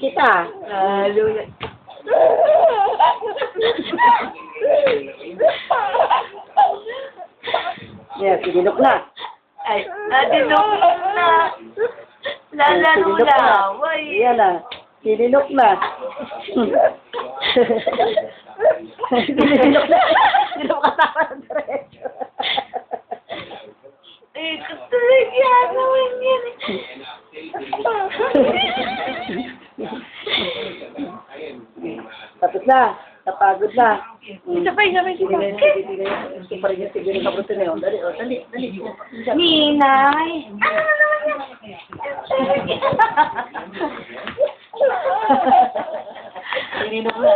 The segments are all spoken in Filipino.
kita. Hallelujah. Yeah, sinilok na. Ay, nadinok na. Lalaro na. Why? Yan na. Sinilok na. Sinilok na. Sinilok ka tama ng diretso. Eh, tutuloy yan naman yan. Tapos na. Napagod na. Sabay. Gusto pa rin yung siguro yung kabuto na yun. Dali. Ninay. Sinilok na.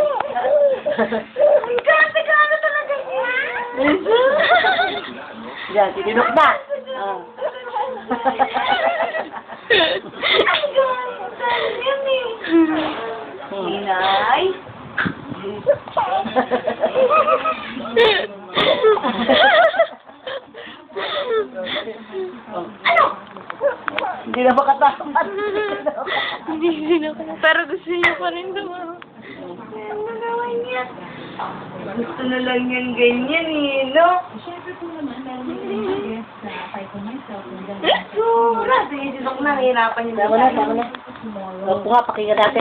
Ang ganda talaga yan. Yan, sinilok na. Ang ganda yan eh. Ninay. Hindi na makatakas. Hindi na. Pero gusto niya pa rin naman. Ano naman yan? Gusto na lang yan ganyan eh, no? Siyempre po naman, meron din yes na fight for myself. Sura! Sige, sinok na. Hirapan niyo Tama na. Huwag po nga, pakinggan natin.